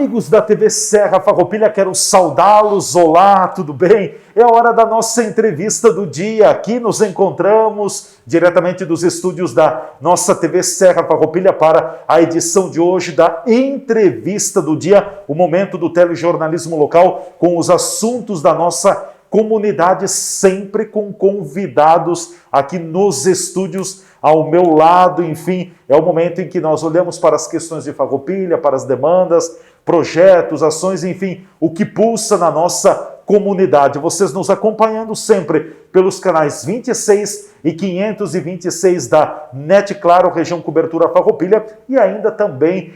Amigos da TV Serra Farroupilha, quero saudá-los. Olá, tudo bem? É a hora da nossa entrevista do dia. Aqui nos encontramos diretamente dos estúdios da nossa TV Serra Farroupilha para a edição de hoje da entrevista do dia, o momento do telejornalismo local com os assuntos da nossa comunidade, sempre com convidados aqui nos estúdios ao meu lado. Enfim, é o momento em que nós olhamos para as questões de Farroupilha, para as demandas, projetos, ações, enfim, o que pulsa na nossa comunidade. Vocês nos acompanhando sempre pelos canais 26 e 526 da NET Claro, região cobertura Farroupilha, e ainda também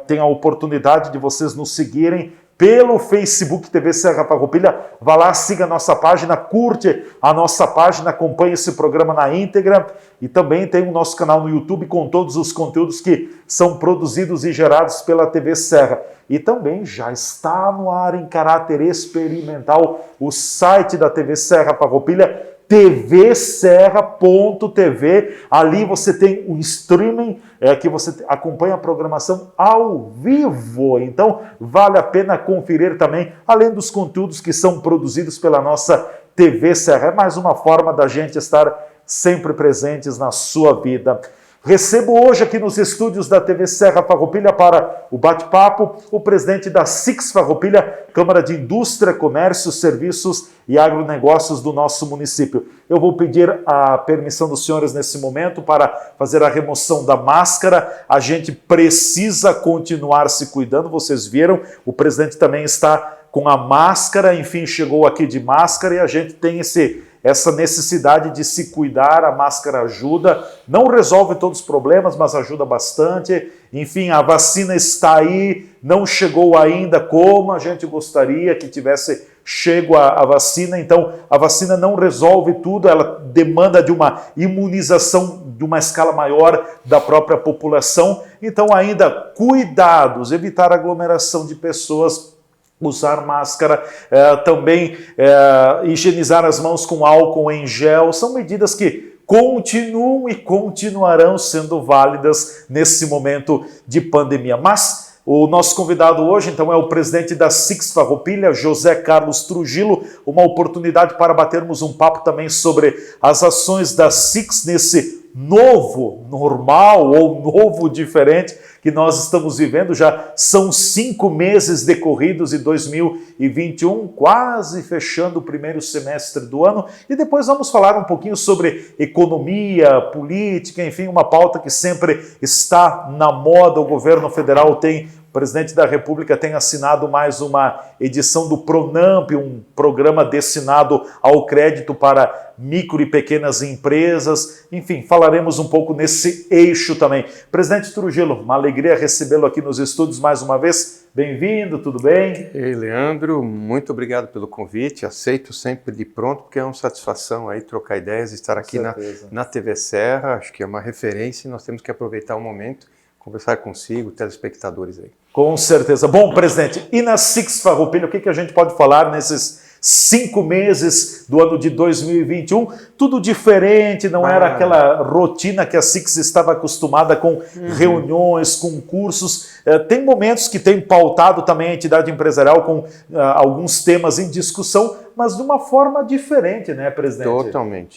tem a oportunidade de vocês nos seguirem pelo Facebook TV Serra Farroupilha. Vá lá, siga a nossa página, curte a nossa página, acompanhe esse programa na íntegra, e também tem o nosso canal no YouTube com todos os conteúdos que são produzidos e gerados pela TV Serra. E também já está no ar em caráter experimental o site da TV Serra Farroupilha, tvserra.tv. Ali você tem o streaming, que você acompanha a programação ao vivo. Então vale a pena conferir também, além dos conteúdos que são produzidos pela nossa TV Serra. É mais uma forma da gente estar sempre presentes na sua vida. Recebo hoje aqui nos estúdios da TV Serra Farroupilha para o bate-papo o presidente da SIX Farroupilha, Câmara de Indústria, Comércio, Serviços e Agronegócios do nosso município. Eu vou pedir a permissão dos senhores nesse momento para fazer a remoção da máscara. A gente precisa continuar se cuidando, vocês viram, o presidente também está com a máscara, enfim, chegou aqui de máscara, e a gente tem essa necessidade de se cuidar. A máscara ajuda, não resolve todos os problemas, mas ajuda bastante. Enfim, a vacina está aí, não chegou ainda como a gente gostaria que tivesse chego a vacina. Então, a vacina não resolve tudo, ela demanda de uma imunização de uma escala maior da própria população. Então, ainda cuidados, evitar aglomeração de pessoas, usar máscara, também higienizar as mãos com álcool em gel, são medidas que continuam e continuarão sendo válidas nesse momento de pandemia. Mas o nosso convidado hoje, então, é o presidente da SIX Farroupilha, José Carlos Trujillo, uma oportunidade para batermos um papo também sobre as ações da SIX nesse novo normal ou novo diferente que nós estamos vivendo. Já são 5 meses decorridos de 2021, quase fechando o primeiro semestre do ano, e depois vamos falar um pouquinho sobre economia, política, enfim, uma pauta que sempre está na moda. O governo federal o presidente da República tem assinado mais uma edição do PRONAMP, um programa destinado ao crédito para micro e pequenas empresas. Enfim, falaremos um pouco nesse eixo também. Presidente Trujillo, uma alegria recebê-lo aqui nos estúdios mais uma vez. Bem-vindo, tudo bem? Ei, Leandro, muito obrigado pelo convite. Aceito sempre de pronto, porque é uma satisfação aí trocar ideias, estar aqui na TV Serra. Acho que é uma referência e nós temos que aproveitar o momento, conversar consigo, telespectadores aí. Com certeza. Bom, presidente, e na SIX Farroupilha, o que a gente pode falar nesses 5 meses do ano de 2021? Tudo diferente, não era aquela rotina que a SIX estava acostumada com reuniões, com cursos. Tem momentos que tem pautado também a entidade empresarial com alguns temas em discussão, mas de uma forma diferente, né, presidente?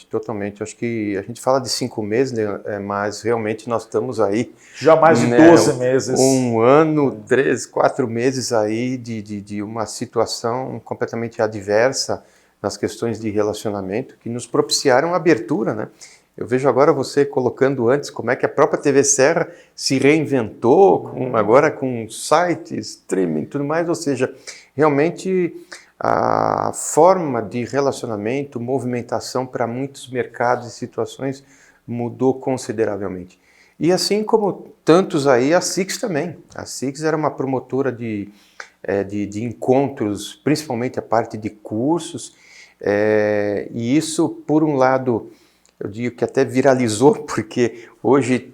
Totalmente. Acho que a gente fala de 5 meses, né, mas realmente nós estamos aí... Já mais de 12 meses. Um ano, 3, 4 meses aí de uma situação completamente adversa nas questões de relacionamento que nos propiciaram a abertura, né? Eu vejo agora você colocando antes como é que a própria TV Serra se reinventou, agora com sites, streaming e tudo mais, ou seja, realmente a forma de relacionamento, movimentação para muitos mercados e situações mudou consideravelmente. E assim como tantos aí, a SIX também. A SIX era uma promotora de encontros, principalmente a parte de cursos, e isso, por um lado, eu digo que até viralizou, porque hoje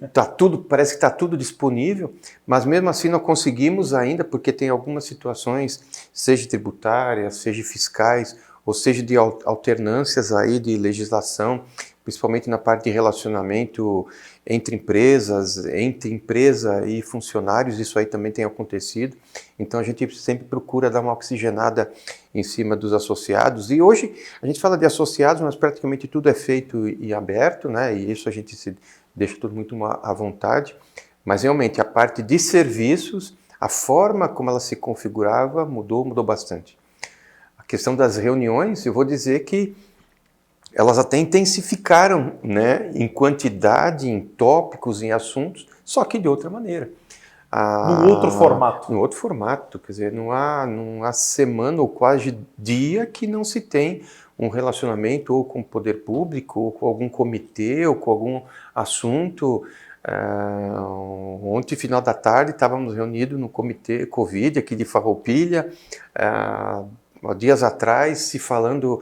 parece que está tudo disponível, mas mesmo assim não conseguimos ainda, porque tem algumas situações, seja tributárias, seja fiscais, ou seja de alternâncias aí de legislação, principalmente na parte de relacionamento entre empresas, entre empresa e funcionários, isso aí também tem acontecido. Então a gente sempre procura dar uma oxigenada em cima dos associados. E hoje a gente fala de associados, mas praticamente tudo é feito e aberto, né? E isso a gente se deixa tudo muito à vontade. Mas realmente a parte de serviços, a forma como ela se configurava mudou bastante. A questão das reuniões, eu vou dizer que elas até intensificaram, né, em quantidade, em tópicos, em assuntos, só que de outra maneira. Num outro formato. Num outro formato, quer dizer, não há semana ou quase dia que não se tem um relacionamento ou com o poder público, ou com algum comitê, ou com algum assunto. Ontem, final da tarde, estávamos reunidos no comitê Covid aqui de Farroupilha, dias atrás, se falando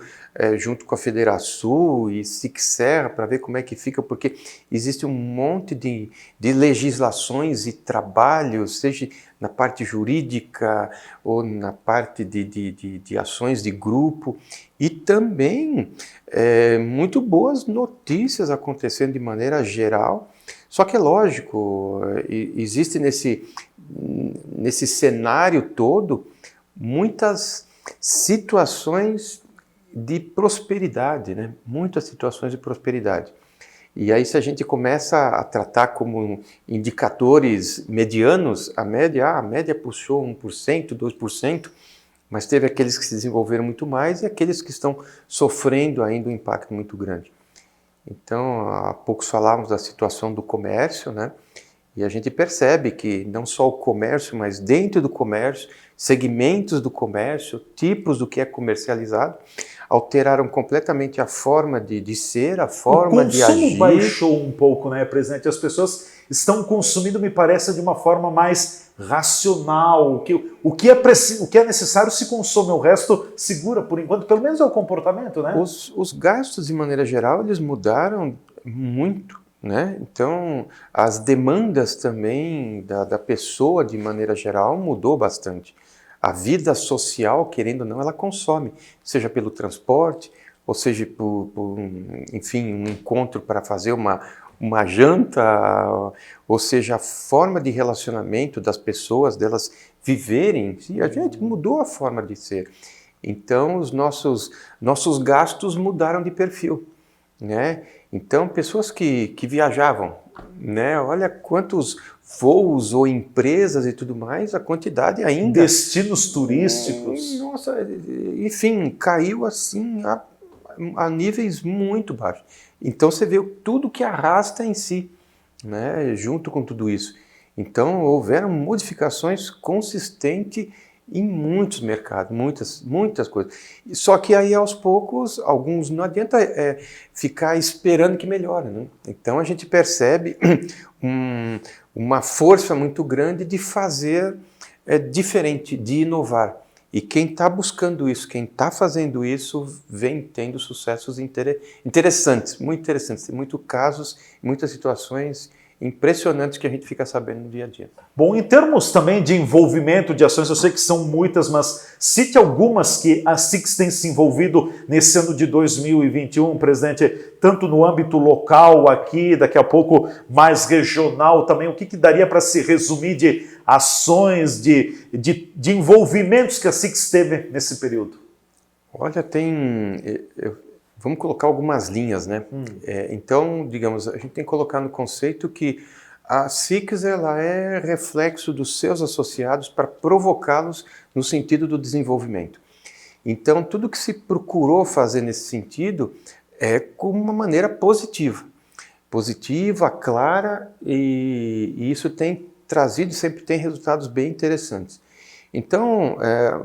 junto com a Federação e SIC Serra para ver como é que fica, porque existe um monte de legislações e trabalhos, seja na parte jurídica ou na parte de ações de grupo, e também muito boas notícias acontecendo de maneira geral. Só que é lógico, existe nesse cenário todo muitas situações de prosperidade, né? Muitas situações de prosperidade. E aí, se a gente começa a tratar como indicadores medianos, a média puxou 1%, 2%, mas teve aqueles que se desenvolveram muito mais e aqueles que estão sofrendo ainda um impacto muito grande. Então, há poucos falávamos da situação do comércio, né? E a gente percebe que não só o comércio, mas dentro do comércio, segmentos do comércio, tipos do que é comercializado, alteraram completamente a forma de ser, a forma de agir. O consumo baixou um pouco, né, presidente? As pessoas estão consumindo, me parece, de uma forma mais racional. O que é necessário se consome, o resto segura por enquanto, pelo menos é o comportamento, né? Os gastos, de maneira geral, eles mudaram muito, né? Então, as demandas também da pessoa, de maneira geral, mudou bastante. A vida social, querendo ou não, ela consome, seja pelo transporte, ou seja enfim, um encontro para fazer uma janta, ou seja, a forma de relacionamento das pessoas, delas viverem, e a gente mudou a forma de ser. Então, os nossos gastos mudaram de perfil, né? Então, pessoas que viajavam, né? Olha quantos voos ou empresas e tudo mais, a quantidade ainda... Destinos turísticos. Nossa, enfim, caiu assim a níveis muito baixos. Então, você vê tudo que arrasta em si, né? Junto com tudo isso. Então, houveram modificações consistentes em muitos mercados, muitas coisas. Só que aí, aos poucos, alguns não adianta ficar esperando que melhore, né? Então, a gente percebe uma força muito grande de fazer diferente, de inovar. E quem está buscando isso, quem está fazendo isso, vem tendo sucessos interessantes, muito interessantes. Tem muitos casos, muitas situações impressionantes que a gente fica sabendo no dia a dia. Bom, em termos também de envolvimento de ações, eu sei que são muitas, mas cite algumas que a SIC tem se envolvido nesse ano de 2021, presidente, tanto no âmbito local aqui, daqui a pouco mais regional também. O que daria para se resumir de ações, de envolvimentos que a SIC teve nesse período? Olha, vamos colocar algumas linhas, né? Então, digamos, a gente tem que colocar no conceito que a SIC ela é reflexo dos seus associados para provocá-los no sentido do desenvolvimento. Então, tudo que se procurou fazer nesse sentido é com uma maneira positiva, clara, e isso tem trazido, sempre tem resultados bem interessantes. Então,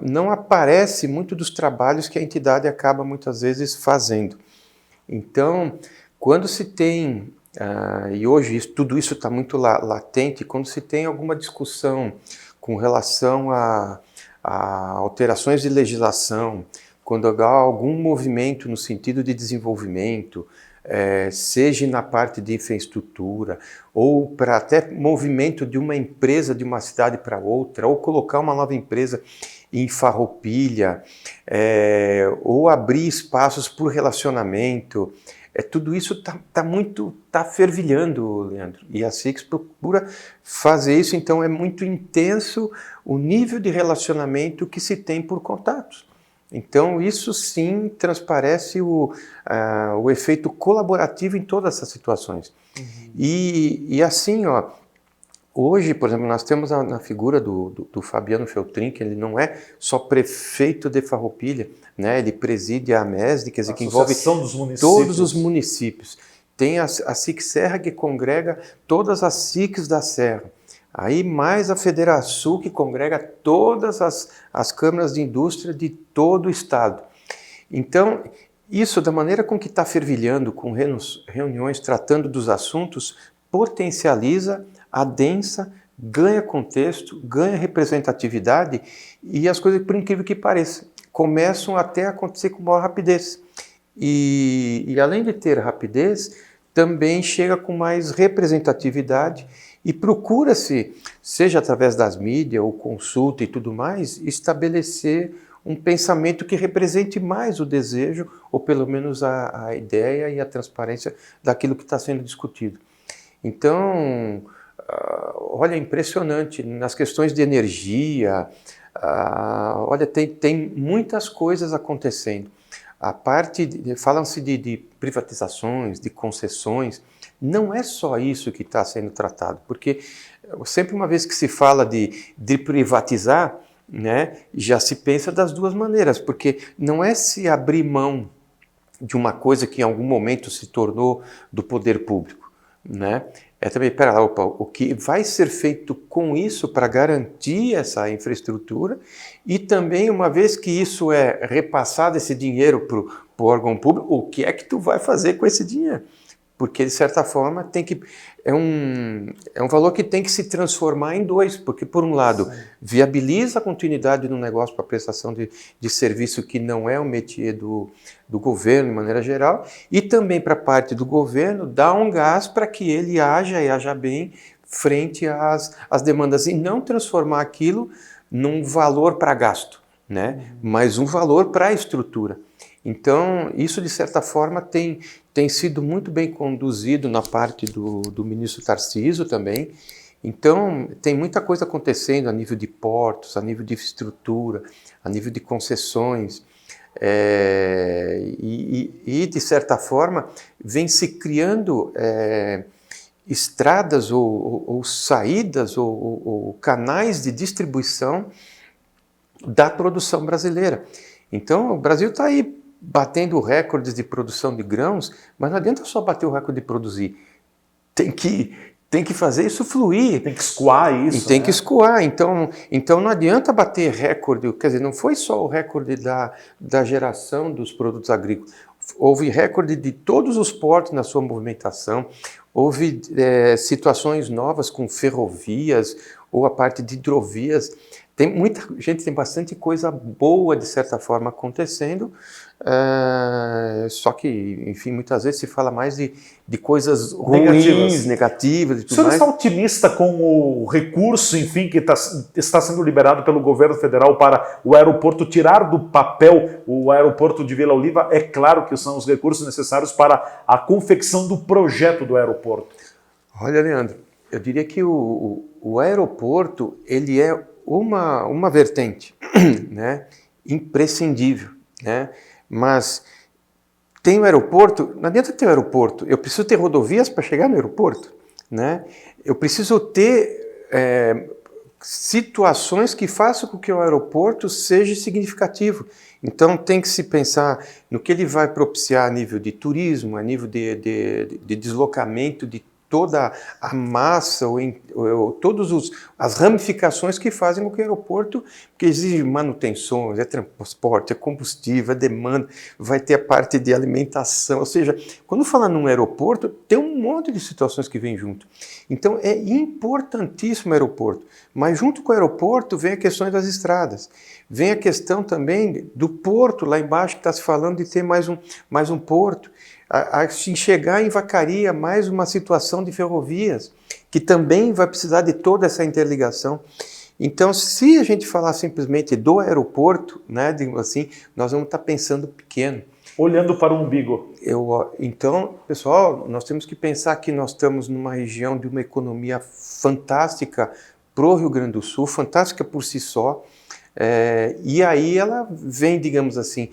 não aparece muito dos trabalhos que a entidade acaba muitas vezes fazendo. Então, quando se tem, e hoje tudo isso está muito latente, quando se tem alguma discussão com relação a alterações de legislação, quando há algum movimento no sentido de desenvolvimento, seja na parte de infraestrutura, ou para até movimento de uma empresa de uma cidade para outra, ou colocar uma nova empresa em Farroupilha, ou abrir espaços por relacionamento, tudo isso tá fervilhando, Leandro. E a SIX procura fazer isso, então é muito intenso o nível de relacionamento que se tem por contatos. Então isso sim transparece o efeito colaborativo em todas essas situações. E assim, ó, hoje, por exemplo, nós temos na figura do Fabiano Feltrin, que ele não é só prefeito de Farroupilha, né? Ele preside a AMESD, quer dizer, que envolve todos os municípios. Tem a SIC Serra, que congrega todas as SICs da Serra. Aí mais a Federação, que congrega todas as câmaras de indústria de todo o estado. Então, isso, da maneira com que está fervilhando, com reuniões tratando dos assuntos, potencializa, adensa, ganha contexto, ganha representatividade e as coisas, por incrível que pareça, começam até a acontecer com maior rapidez. E além de ter rapidez, também chega com mais representatividade e procura-se, seja através das mídias ou consulta e tudo mais, estabelecer um pensamento que represente mais o desejo, ou pelo menos a ideia e a transparência daquilo que está sendo discutido. Então, olha, é impressionante, nas questões de energia, olha, tem muitas coisas acontecendo. A parte, falam-se de privatizações, de concessões, não é só isso que está sendo tratado, porque sempre uma vez que se fala de privatizar, né, já se pensa das duas maneiras, porque não é se abrir mão de uma coisa que em algum momento se tornou do poder público, né? É também, pera lá, opa, o que vai ser feito com isso para garantir essa infraestrutura e também, uma vez que isso é repassado, esse dinheiro para o órgão público, o que é que tu vai fazer com esse dinheiro? Porque, de certa forma, é um valor que tem que se transformar em dois, porque, por um lado, sim, viabiliza a continuidade do negócio para a prestação de serviço que não é o métier do governo, de maneira geral, e também para a parte do governo dá um gás para que ele haja e haja bem frente às demandas, e não transformar aquilo num valor para gasto, né? Mas um valor para a estrutura. Então, isso, de certa forma, tem sido muito bem conduzido na parte do ministro Tarcísio também. Então, tem muita coisa acontecendo a nível de portos, a nível de infraestrutura, a nível de concessões. De certa forma, vem se criando estradas ou saídas ou canais de distribuição da produção brasileira. Então, o Brasil está aí batendo recordes de produção de grãos, mas não adianta só bater o recorde de produzir. Tem que fazer isso fluir. Tem que escoar isso. E tem que escoar. Então não adianta bater recorde, quer dizer, não foi só o recorde da geração dos produtos agrícolas. Houve recorde de todos os portos na sua movimentação, houve situações novas com ferrovias ou a parte de hidrovias. Tem muita gente, tem bastante coisa boa, de certa forma, acontecendo, só que, enfim, muitas vezes se fala mais de coisas ruins, negativas e tudo mais. O senhor está otimista com o recurso, enfim, que está sendo liberado pelo governo federal para o aeroporto tirar do papel o aeroporto de Vila Oliva? É claro que são os recursos necessários para a confecção do projeto do aeroporto. Olha, Leandro, eu diria que o aeroporto, ele é uma vertente, né, imprescindível, né, mas tem o aeroporto, não adianta ter o aeroporto, eu preciso ter rodovias para chegar no aeroporto, né, eu preciso ter situações que façam com que o aeroporto seja significativo. Então tem que se pensar no que ele vai propiciar a nível de turismo, a nível de deslocamento de toda a massa, ou todas as ramificações que fazem com que o aeroporto, que exige manutenções, é transporte, é combustível, é demanda, vai ter a parte de alimentação, ou seja, quando fala num aeroporto, tem um monte de situações que vem junto. Então é importantíssimo o aeroporto, mas junto com o aeroporto vem a questão das estradas, vem a questão também do porto, lá embaixo que está se falando de ter mais um porto, a se chegar em Vacaria, mais uma situação de ferrovias, que também vai precisar de toda essa interligação. Então, se a gente falar simplesmente do aeroporto, né, digamos assim, nós vamos estar pensando pequeno. olhando para o umbigo. Então, pessoal, nós temos que pensar que nós estamos numa região de uma economia fantástica para o Rio Grande do Sul, fantástica por si só, e aí ela vem, digamos assim,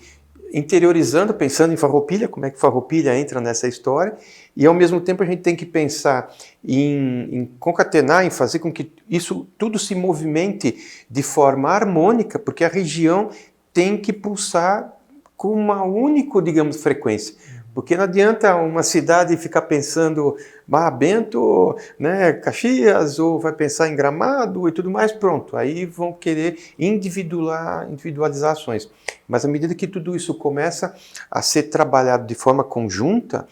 interiorizando, pensando em Farroupilha, como é que Farroupilha entra nessa história, e ao mesmo tempo a gente tem que pensar em concatenar, em fazer com que isso tudo se movimente de forma harmônica, porque a região tem que pulsar com uma única, digamos, frequência. Porque não adianta uma cidade ficar pensando Bento, né, Caxias, ou vai pensar em Gramado e tudo mais, pronto. Aí vão querer individualizar ações. Mas à medida que tudo isso começa a ser trabalhado de forma conjunta,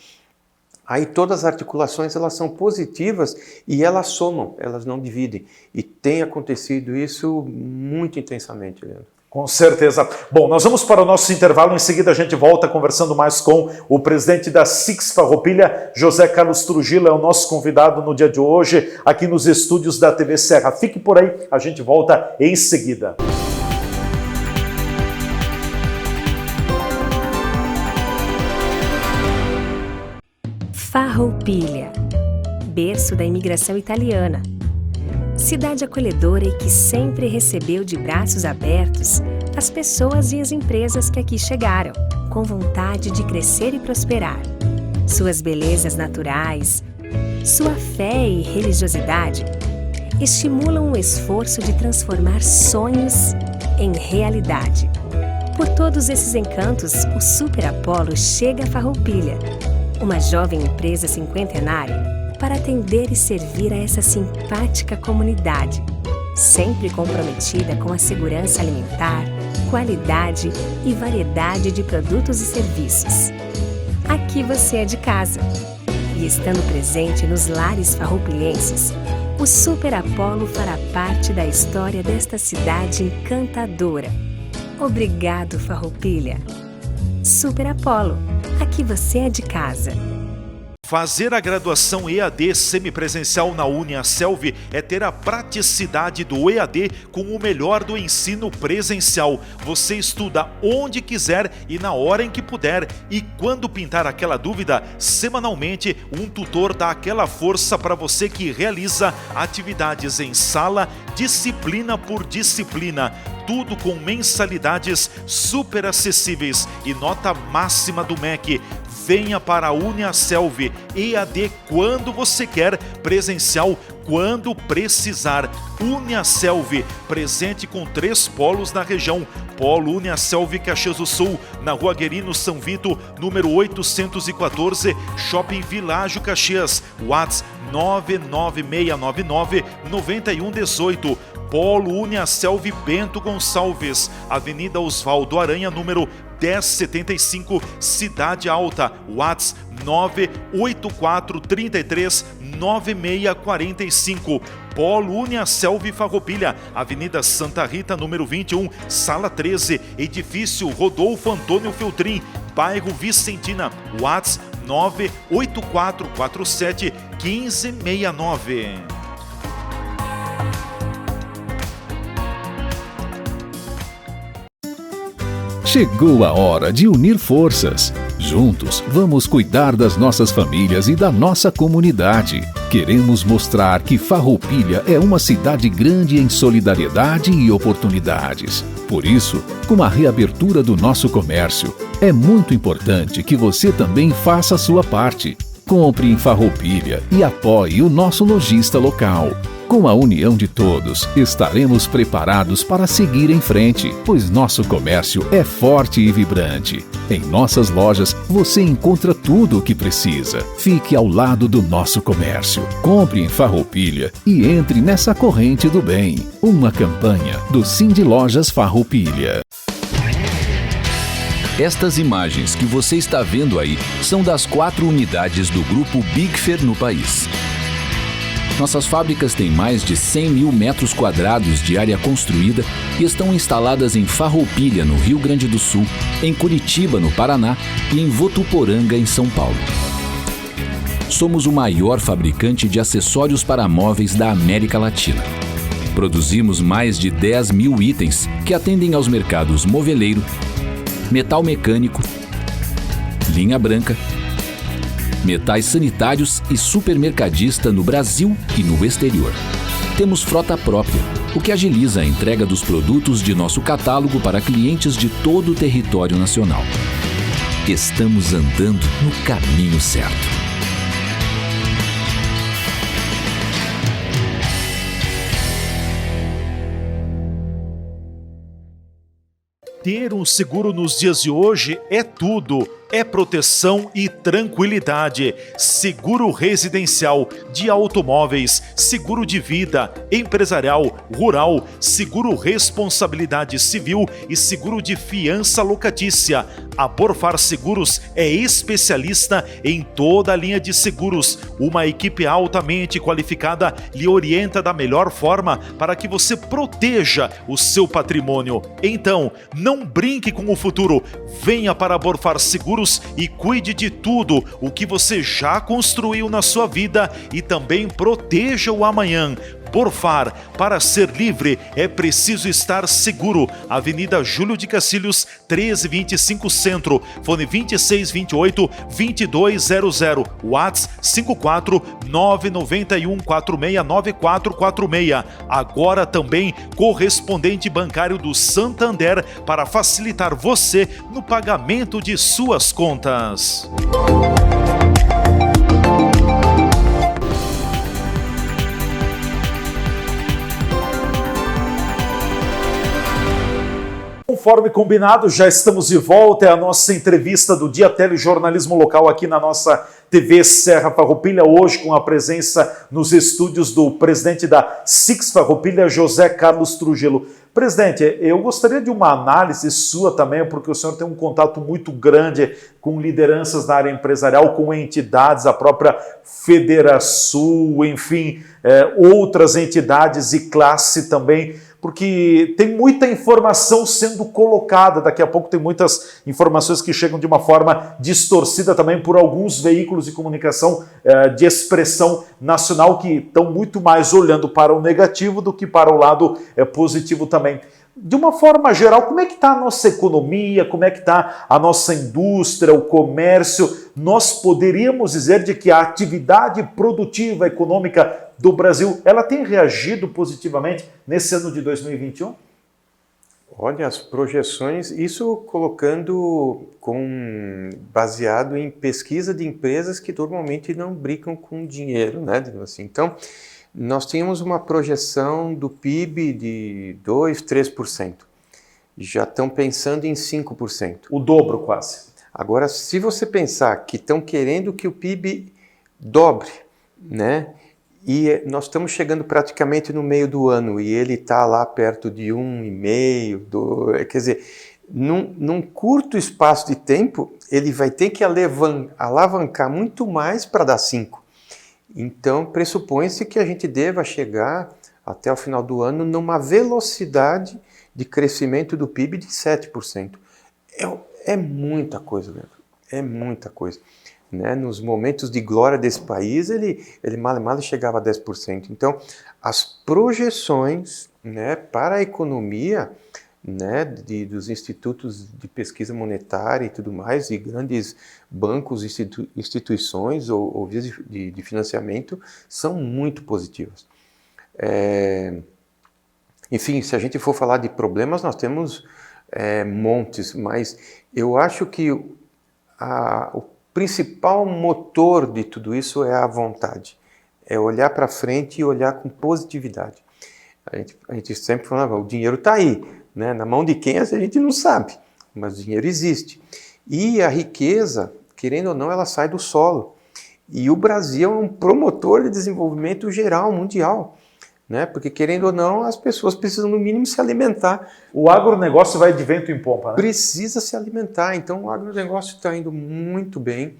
aí todas as articulações elas são positivas e elas somam, elas não dividem. E tem acontecido isso muito intensamente, Leandro. Com certeza. Bom, nós vamos para o nosso intervalo, em seguida a gente volta conversando mais com o presidente da SIX Farroupilha, José Carlos Trujillo, é o nosso convidado no dia de hoje, aqui nos estúdios da TV Serra. Fique por aí, a gente volta em seguida. Farroupilha, berço da imigração italiana. Cidade acolhedora e que sempre recebeu de braços abertos as pessoas e as empresas que aqui chegaram, com vontade de crescer e prosperar. Suas belezas naturais, sua fé e religiosidade estimulam o esforço de transformar sonhos em realidade. Por todos esses encantos, o Super Apollo chega a Farroupilha, uma jovem empresa cinquentenária, para atender e servir a essa simpática comunidade, sempre comprometida com a segurança alimentar, qualidade e variedade de produtos e serviços. Aqui você é de casa. E estando presente nos lares farroupilhenses, o Super Apollo fará parte da história desta cidade encantadora. Obrigado, Farroupilha. Super Apollo, aqui você é de casa. Fazer a graduação EAD semipresencial na UniaSelv é ter a praticidade do EAD com o melhor do ensino presencial. Você estuda onde quiser e na hora em que puder. E quando pintar aquela dúvida, semanalmente um tutor dá aquela força para você que realiza atividades em sala, disciplina por disciplina. Tudo com mensalidades super acessíveis e nota máxima do MEC. Venha para a UniaSelv, EAD quando você quer, presencial quando precisar. UniaSelv, presente com 3 polos na região. Polo UniaSelv Caxias do Sul, na Rua Guerino São Vito, número 814, Shopping Világio Caxias, WhatsApp 99699-9118. Polo UniaSelv Bento Gonçalves, Avenida Osvaldo Aranha, número 1075, Cidade Alta, WhatsApp 984339645. Polo UniaSelv Farroupilha, Avenida Santa Rita, número 21, Sala 13, Edifício Rodolfo Antônio Feltrin, bairro Vicentina, WhatsApp 984471569. Chegou a hora de unir forças. Juntos, vamos cuidar das nossas famílias e da nossa comunidade. Queremos mostrar que Farroupilha é uma cidade grande em solidariedade e oportunidades. Por isso, com a reabertura do nosso comércio, é muito importante que você também faça a sua parte. Compre em Farroupilha e apoie o nosso lojista local. Com a união de todos, estaremos preparados para seguir em frente, pois nosso comércio é forte e vibrante. Em nossas lojas, você encontra tudo o que precisa. Fique ao lado do nosso comércio. Compre em Farroupilha e entre nessa corrente do bem. Uma campanha do Cindy Lojas Farroupilha. Estas imagens que você está vendo aí são das 4 unidades do Grupo Bigfer no país. Nossas fábricas têm mais de 100 mil metros quadrados de área construída e estão instaladas em Farroupilha, no Rio Grande do Sul, em Curitiba, no Paraná e em Votuporanga, em São Paulo. Somos o maior fabricante de acessórios para móveis da América Latina. Produzimos mais de 10 mil itens que atendem aos mercados moveleiro, metal mecânico, linha branca, metais sanitários e supermercadista no Brasil e no exterior. Temos frota própria, o que agiliza a entrega dos produtos de nosso catálogo para clientes de todo o território nacional. Estamos andando no caminho certo. Ter um seguro nos dias de hoje é tudo. É proteção e tranquilidade. Seguro residencial, de automóveis, seguro de vida, empresarial, rural, seguro responsabilidade civil e seguro de fiança locatícia. A Borfar Seguros é especialista em toda a linha de seguros. Uma equipe altamente qualificada lhe orienta da melhor forma para que você proteja o seu patrimônio. Então, não brinque com o futuro. Venha para a Borfar Seguros e cuide de tudo o que você já construiu na sua vida e também proteja o amanhã. Borfar, para ser livre é preciso estar seguro. Avenida Júlio de Cacilhos, 1325 Centro, fone 2628-2200, WhatsApp 54991469446. Agora também correspondente bancário do Santander para facilitar você no pagamento de suas contas. Conforme combinado, já estamos de volta. É a nossa entrevista do dia, telejornalismo local aqui na nossa TV Serra Farroupilha, hoje com a presença nos estúdios do presidente da SIX Farroupilha, José Carlos Trujillo. Presidente, eu gostaria de uma análise sua também, porque o senhor tem um contato muito grande com lideranças da área empresarial, com entidades, a própria Federação, enfim, outras entidades e classe também, porque tem muita informação sendo colocada, daqui a pouco tem muitas informações que chegam de uma forma distorcida também por alguns veículos de comunicação de expressão nacional que estão muito mais olhando para o negativo do que para o lado positivo também. De uma forma geral, como é que está a nossa economia, como é que está a nossa indústria, o comércio? Nós poderíamos dizer de que a atividade produtiva econômica do Brasil, ela tem reagido positivamente nesse ano de 2021? Olha, as projeções, isso baseado em pesquisa de empresas que normalmente não brincam com dinheiro, né? Assim, então, nós tínhamos uma projeção do PIB de 2%, 3%. Já estão pensando em 5%. O dobro quase. Agora, se você pensar que estão querendo que o PIB dobre, né? E nós estamos chegando praticamente no meio do ano e ele está lá perto de 1,5%, 2%. Quer dizer, num curto espaço de tempo, ele vai ter que alavancar muito mais para dar 5%. Então, pressupõe-se que a gente deva chegar até o final do ano numa velocidade de crescimento do PIB de 7%. É muita coisa, Leandro. É muita coisa. Né? Nos momentos de glória desse país, ele mal chegava a 10%. Então, as projeções, né, para a economia, né, dos institutos de pesquisa monetária e tudo mais, e grandes bancos, instituições ou vias de financiamento, são muito positivas. Enfim, se a gente for falar de problemas, nós temos montes, mas eu acho que o principal motor de tudo isso é a vontade, é olhar para frente e olhar com positividade. A gente sempre falava, o dinheiro está aí, né? Na mão de quem a gente não sabe, mas o dinheiro existe. E a riqueza, querendo ou não, ela sai do solo. E o Brasil é um promotor de desenvolvimento geral, mundial, né? Porque, querendo ou não, as pessoas precisam, no mínimo, se alimentar. O agronegócio vai de vento em pompa, né? Precisa se alimentar. Então, o agronegócio está indo muito bem.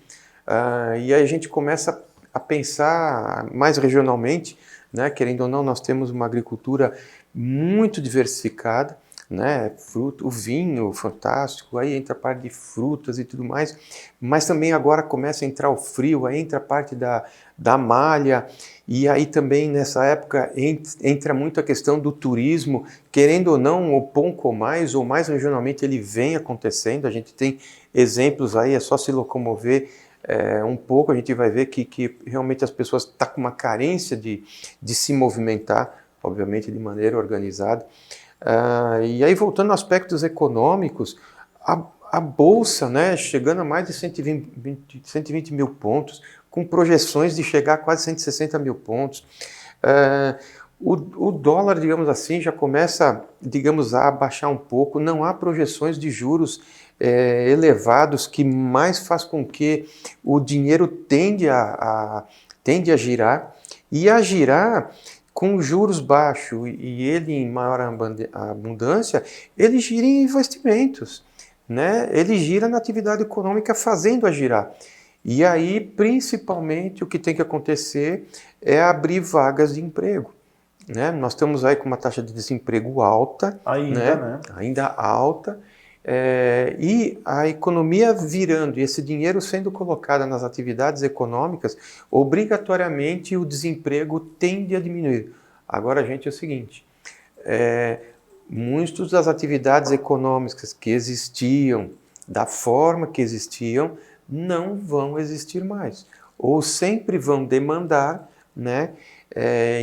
E aí a gente começa a pensar mais regionalmente, né? Querendo ou não, nós temos uma agricultura muito diversificada. né? O vinho fantástico, aí entra a parte de frutas e tudo mais, mas também agora começa a entrar o frio, aí entra a parte da malha, e aí também nessa época entra muito a questão do turismo, querendo ou não, o pouco ou mais regionalmente ele vem acontecendo, a gente tem exemplos aí, é só se locomover um pouco, a gente vai ver que realmente as pessoas estão com uma carência de se movimentar, obviamente de maneira organizada. E aí, voltando aos aspectos econômicos, a Bolsa, né, chegando a mais de 120 mil pontos, com projeções de chegar a quase 160 mil pontos. O dólar, digamos assim, já começa, digamos, a baixar um pouco, não há projeções de juros elevados, que mais faz com que o dinheiro tende a girar, e a girar com juros baixos e ele em maior abundância, ele gira em investimentos, né? Ele gira na atividade econômica fazendo a girar. E aí, principalmente, o que tem que acontecer é abrir vagas de emprego, né? Nós estamos aí com uma taxa de desemprego alta, né? Ainda alta, e a economia virando, e esse dinheiro sendo colocado nas atividades econômicas, obrigatoriamente o desemprego tende a diminuir. Agora, gente, é o seguinte, muitas das atividades econômicas que existiam, da forma que existiam, não vão existir mais, ou sempre vão demandar, né,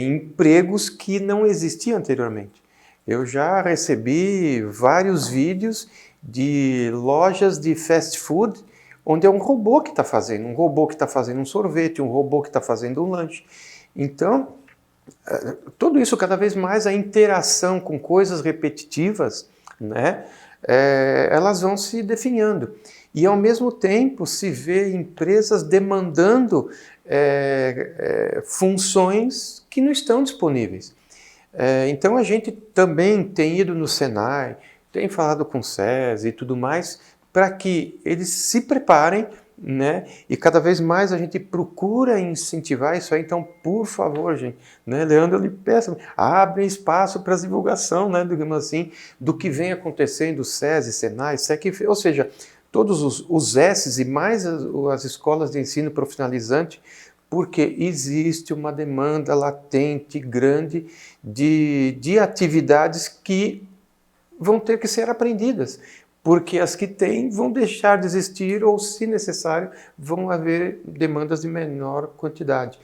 empregos que não existiam anteriormente. Eu já recebi vários vídeos de lojas de fast food, onde é um robô que está fazendo, um sorvete, um robô que está fazendo um lanche. Então, tudo isso, cada vez mais, a interação com coisas repetitivas, né, elas vão se definhando. E, ao mesmo tempo, se vê empresas demandando funções que não estão disponíveis. Então, a gente também tem ido no Senai, tem falado com o SESI e tudo mais, para que eles se preparem, né? E cada vez mais a gente procura incentivar isso aí. Então, por favor, gente, né, Leandro, eu lhe peço, abre espaço para a divulgação, né, digamos assim, do que vem acontecendo, SESI, Senai, SEC, ou seja, todos os S's e mais as escolas de ensino profissionalizante, porque existe uma demanda latente, grande, de atividades que vão ter que ser aprendidas, porque as que têm vão deixar de existir ou, se necessário, vão haver demandas de menor quantidade.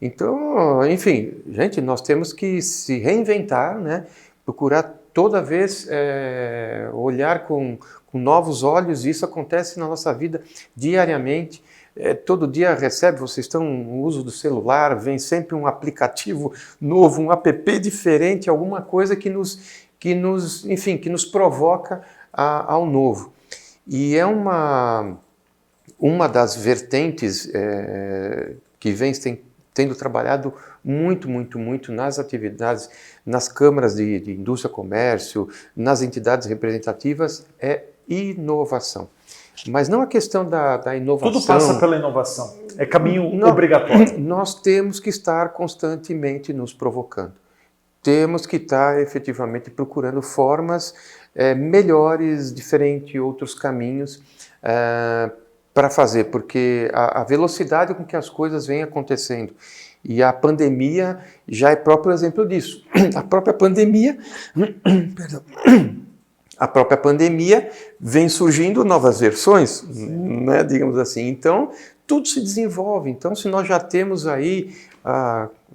Então, enfim, gente, nós temos que se reinventar, né? Procurar toda vez olhar com novos olhos, e isso acontece na nossa vida diariamente. Todo dia vocês estão no uso do celular, vem sempre um aplicativo novo, um app diferente, alguma coisa que nos provoca ao novo. E é uma das vertentes que vem tendo trabalhado muito nas atividades, nas câmaras de indústria e comércio, nas entidades representativas, é inovação. Mas não a questão da inovação. Tudo passa pela inovação. É caminho obrigatório. Nós temos que estar constantemente nos provocando. Temos que estar efetivamente procurando formas melhores, diferentes, outros caminhos para fazer, porque a velocidade com que as coisas vêm acontecendo, e a pandemia já é próprio exemplo disso. A própria pandemia, vem surgindo novas versões, né, digamos assim. Então, tudo se desenvolve. Então, se nós já temos aí,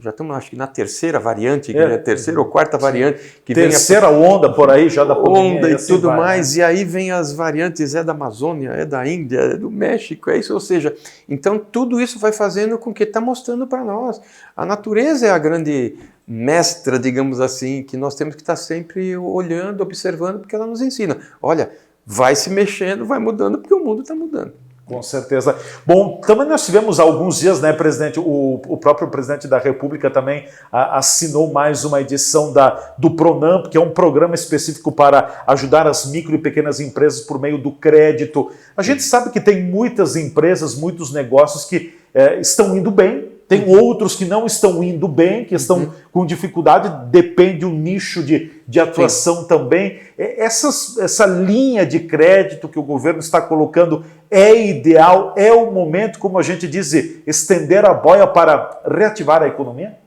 já estamos, acho que na terceira variante, terceira ou quarta variante. Que terceira onda por aí já da pandemia. Onda e assim tudo mais, e aí vem as variantes, da Amazônia, da Índia, do México, isso, ou seja, então tudo isso vai fazendo com que está mostrando para nós. A natureza é a grande mestra, digamos assim, que nós temos que estar sempre olhando, observando, porque ela nos ensina. Olha, vai se mexendo, vai mudando, porque o mundo está mudando. Com certeza. Bom, também nós tivemos há alguns dias, né, presidente, o próprio presidente da República também assinou mais uma edição do PRONAMP, que é um programa específico para ajudar as micro e pequenas empresas por meio do crédito. A gente sabe que tem muitas empresas, muitos negócios que estão indo bem, tem outros que não estão indo bem, que estão com dificuldade, depende do nicho de atuação também. Essa linha de crédito que o governo está colocando é ideal, é o momento, como a gente diz, estender a boia para reativar a economia?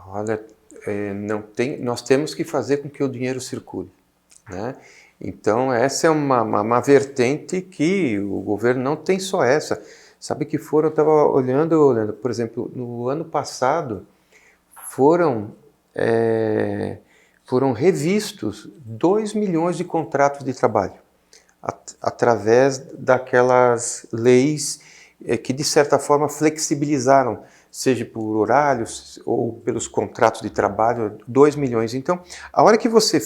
Olha, nós temos que fazer com que o dinheiro circule, né? Então, essa é uma vertente que o governo não tem só essa. Sabe que eu estava olhando, por exemplo, no ano passado, foram revistos 2 milhões de contratos de trabalho, através daquelas leis que, de certa forma, flexibilizaram, seja por horários ou pelos contratos de trabalho, 2 milhões. Então, a hora que você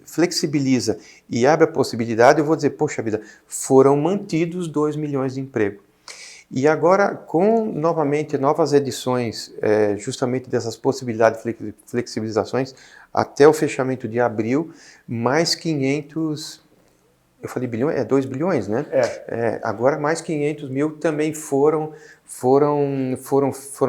flexibiliza e abre a possibilidade, eu vou dizer, poxa vida, foram mantidos 2 milhões de emprego. E agora, com novamente novas edições, justamente dessas possibilidades de flexibilizações, até o fechamento de abril, mais 500... Eu falei bilhões? 2 bilhões, né? Agora mais 500 mil também foram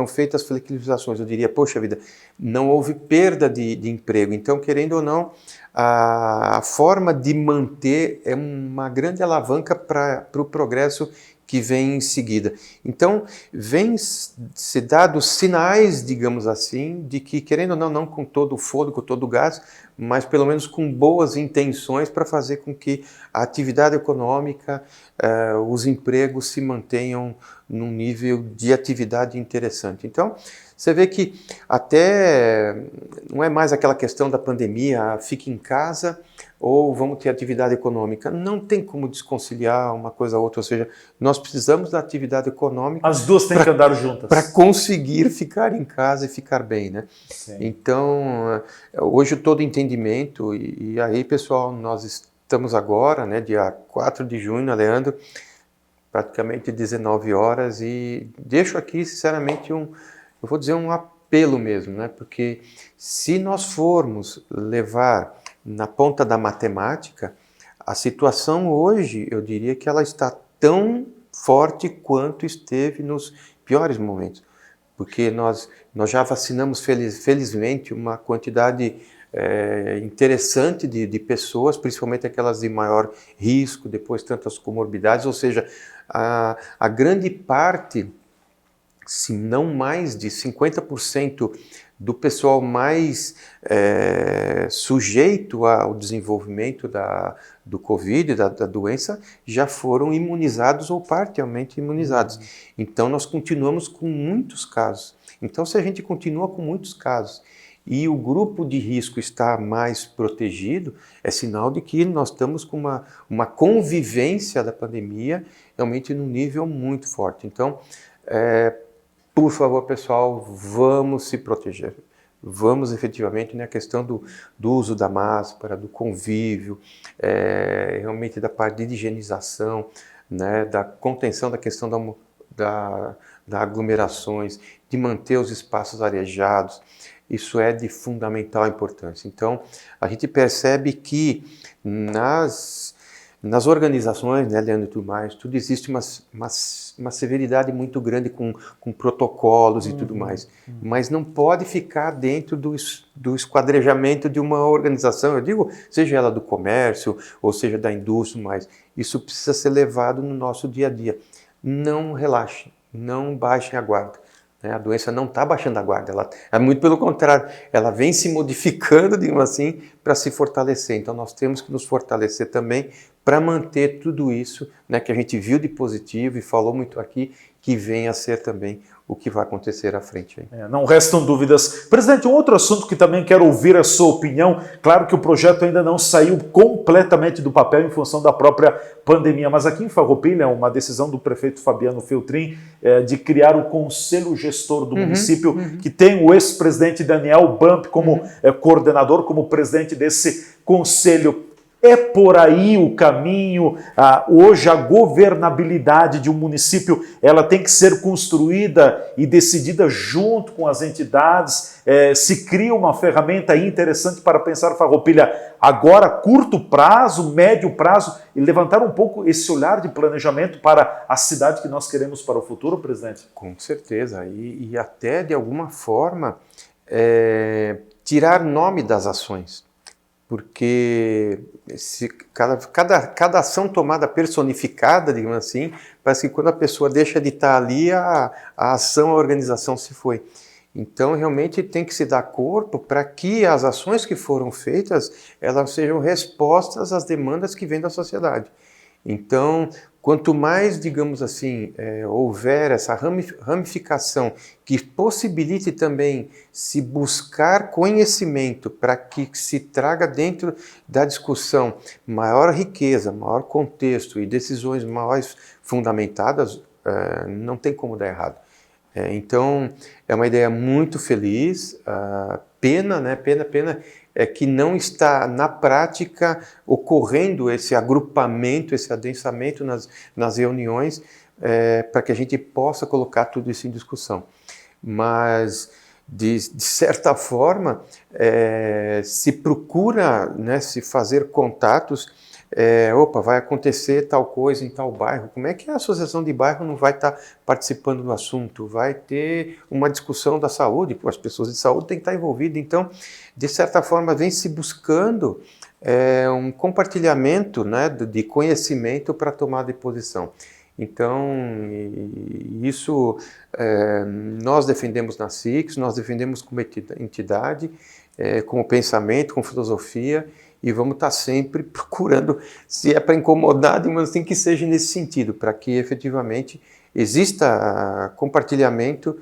feitas flexibilizações. Eu diria, poxa vida, não houve perda de emprego. Então, querendo ou não, a forma de manter é uma grande alavanca para o progresso que vem em seguida. Então, vem se dados sinais, digamos assim, de que, querendo ou não com todo o fôlego, com todo o gás, mas pelo menos com boas intenções para fazer com que a atividade econômica, os empregos se mantenham num nível de atividade interessante. Então, você vê que até não é mais aquela questão da pandemia, fique em casa ou vamos ter atividade econômica. Não tem como desconciliar uma coisa a outra, ou seja, nós precisamos da atividade econômica. As duas têm que andar juntas. Para conseguir ficar em casa e ficar bem, né? Sim. Então, hoje todo entendimento, e aí, pessoal, nós estamos agora, né, dia 4 de junho, né, Leandro, praticamente 19 horas, e deixo aqui, sinceramente, eu vou dizer um apelo mesmo, né? Porque se nós formos levar na ponta da matemática, a situação hoje, eu diria que ela está tão forte quanto esteve nos piores momentos. Porque nós já vacinamos, felizmente, uma quantidade interessante de pessoas, principalmente aquelas de maior risco, depois tantas comorbidades, ou seja, a grande parte, se não mais de 50% do pessoal mais sujeito ao desenvolvimento do Covid, da doença, já foram imunizados ou parcialmente imunizados. Então, nós continuamos com muitos casos. Então, se a gente continua com muitos casos e o grupo de risco está mais protegido, é sinal de que nós estamos com uma convivência da pandemia realmente num nível muito forte. Então, por favor, pessoal, vamos se proteger. Vamos efetivamente na questão do uso da máscara, do convívio, realmente da parte de higienização, né, da contenção da questão da aglomerações, de manter os espaços arejados. Isso é de fundamental importância. Então, a gente percebe que nas organizações, né, Leandro e tudo mais, tudo existe uma severidade muito grande com protocolos e tudo mais, mas não pode ficar dentro do esquadrejamento de uma organização, eu digo, seja ela do comércio ou seja da indústria, mas isso precisa ser levado no nosso dia a dia. Não relaxem, não baixem a guarda. A doença não está baixando a guarda, ela é muito pelo contrário, ela vem se modificando, digamos assim, para se fortalecer. Então nós temos que nos fortalecer também para manter tudo isso, né, que a gente viu de positivo e falou muito aqui, que venha a ser também o que vai acontecer à frente. Não restam dúvidas. Presidente, um outro assunto que também quero ouvir a sua opinião, claro que o projeto ainda não saiu completamente do papel em função da própria pandemia, mas aqui em Farroupilha, uma decisão do prefeito Fabiano Feltrin de criar o Conselho Gestor do município, que tem o ex-presidente Daniel Bump como coordenador, como presidente desse conselho. É por aí o caminho. Hoje a governabilidade de um município ela tem que ser construída e decidida junto com as entidades. Se cria uma ferramenta interessante para pensar Farroupilha agora, curto prazo, médio prazo, e levantar um pouco esse olhar de planejamento para a cidade que nós queremos para o futuro, presidente? Com certeza, e até de alguma forma tirar nome das ações. Porque se cada ação tomada personificada, digamos assim, parece que quando a pessoa deixa de estar ali, a ação, a organização se foi. Então, realmente tem que se dar corpo para que as ações que foram feitas, elas sejam respostas às demandas que vêm da sociedade. Então, quanto mais, digamos assim, houver essa ramificação que possibilite também se buscar conhecimento para que se traga dentro da discussão maior riqueza, maior contexto e decisões mais fundamentadas, não tem como dar errado. Então, é uma ideia muito feliz, pena é que não está na prática ocorrendo esse agrupamento, esse adensamento nas reuniões, para que a gente possa colocar tudo isso em discussão. Mas, de certa forma, se procura, né, se fazer contatos, vai acontecer tal coisa em tal bairro, como é que a associação de bairro não vai estar participando do assunto? Vai ter uma discussão da saúde, as pessoas de saúde têm que estar envolvidas. Então, de certa forma, vem se buscando um compartilhamento, né, de conhecimento para tomar de posição. Então, isso nós defendemos na SICS, nós defendemos como entidade, como pensamento, com filosofia, e vamos estar sempre procurando, se é para incomodar, mas tem que seja nesse sentido, para que efetivamente exista compartilhamento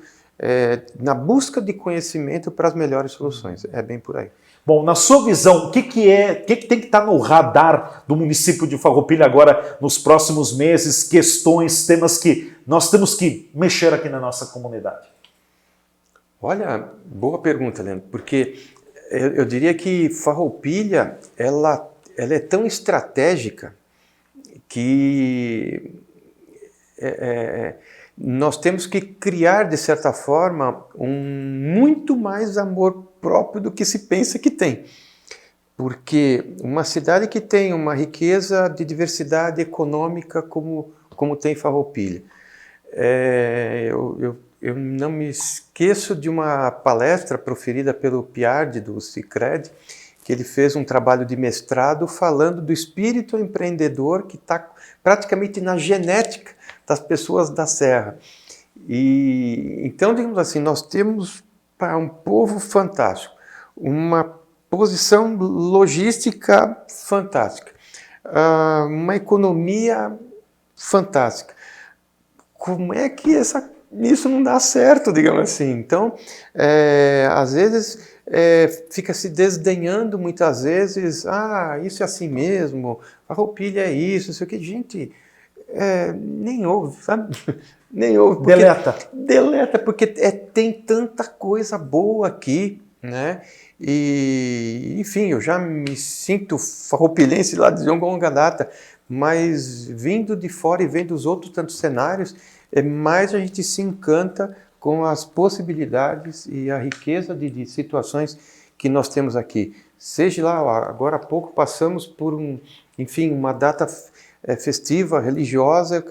na busca de conhecimento para as melhores soluções. É bem por aí. Bom, na sua visão, o que tem que estar no radar do município de Farroupilha agora, nos próximos meses, questões, temas que nós temos que mexer aqui na nossa comunidade? Olha, boa pergunta, Leandro, porque eu diria que Farroupilha, ela é tão estratégica que nós temos que criar, de certa forma, muito mais amor próprio do que se pensa que tem. Porque uma cidade que tem uma riqueza de diversidade econômica como tem Farroupilha. Eu não me esqueço de uma palestra proferida pelo Piardi, do Sicredi, que ele fez um trabalho de mestrado falando do espírito empreendedor que está praticamente na genética das pessoas da Serra. E então, digamos assim, nós temos para um povo fantástico, uma posição logística fantástica, uma economia fantástica. Como é que isso não dá certo, digamos assim? Então, às vezes, fica se desdenhando muitas vezes, isso é assim mesmo, Farroupilha é isso, não sei o que. Gente, nem ouve, sabe? Nem ouve. Deleta, porque tem tanta coisa boa aqui, né? E, enfim, eu já me sinto farroupilhense lá de longa data, mas vindo de fora e vendo os outros tantos cenários, mais a gente se encanta com as possibilidades e a riqueza de situações que nós temos aqui. Seja lá, agora há pouco passamos por uma data festiva, religiosa,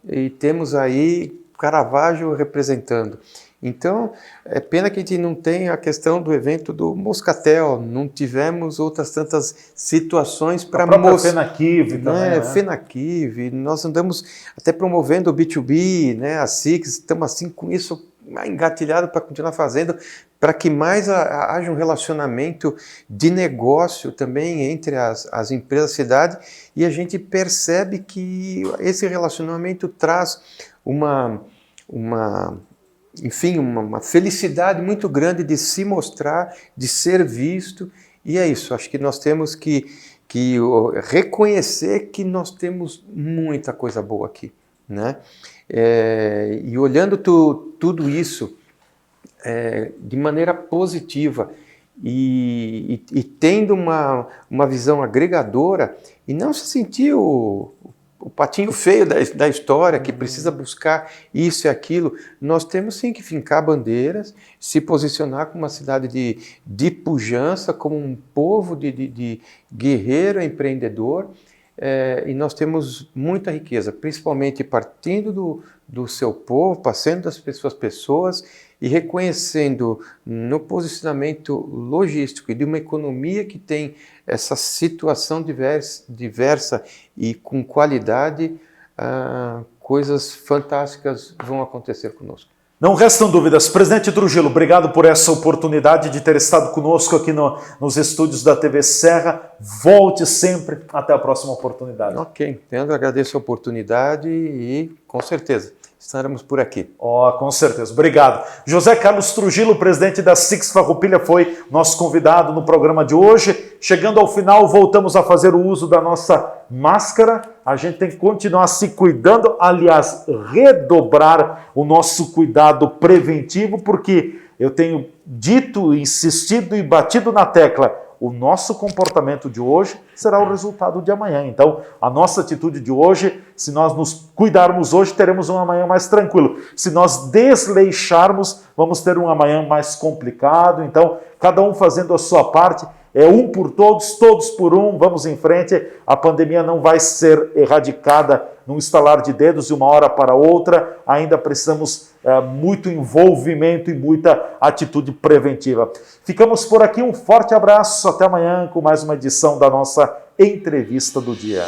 e temos aí Caravaggio representando. Então, é pena que a gente não tenha a questão do evento do Moscatel, não tivemos outras tantas situações para mostrar. FENAQUIV também, né? FENAQUIV, nós andamos até promovendo o B2B, né, a SICS, estamos assim com isso engatilhado para continuar fazendo, para que mais haja um relacionamento de negócio também entre as empresas da cidade, e a gente percebe que esse relacionamento traz uma felicidade muito grande de se mostrar, de ser visto, e é isso. Acho que nós temos que reconhecer que nós temos muita coisa boa aqui, né? E olhando tudo isso de maneira positiva e tendo uma visão agregadora e não se sentir o patinho feio da história, que precisa buscar isso e aquilo. Nós temos sim que fincar bandeiras, se posicionar como uma cidade de pujança, como um povo de guerreiro empreendedor, e nós temos muita riqueza, principalmente partindo do seu povo, passando das pessoas e reconhecendo no posicionamento logístico e de uma economia que tem essa situação diversa e com qualidade, coisas fantásticas vão acontecer conosco. Não restam dúvidas. Presidente Trujillo, obrigado por essa oportunidade de ter estado conosco aqui nos estúdios da TV Serra. Volte sempre. Até a próxima oportunidade. Ok, eu agradeço a oportunidade e com certeza estaremos por aqui. Com certeza. Obrigado. José Carlos Trujillo, presidente da Six Farroupilha, foi nosso convidado no programa de hoje. Chegando ao final, voltamos a fazer o uso da nossa máscara. A gente tem que continuar se cuidando, aliás, redobrar o nosso cuidado preventivo, porque eu tenho dito, insistido e batido na tecla, o nosso comportamento de hoje será o resultado de amanhã. Então, a nossa atitude de hoje, se nós nos cuidarmos hoje, teremos um amanhã mais tranquilo. Se nós desleixarmos, vamos ter um amanhã mais complicado. Então, cada um fazendo a sua parte, um por todos, todos por um, vamos em frente. A pandemia não vai ser erradicada num estalar de dedos de uma hora para outra. Ainda precisamos muito envolvimento e muita atitude preventiva. Ficamos por aqui, um forte abraço, até amanhã com mais uma edição da nossa Entrevista do Dia.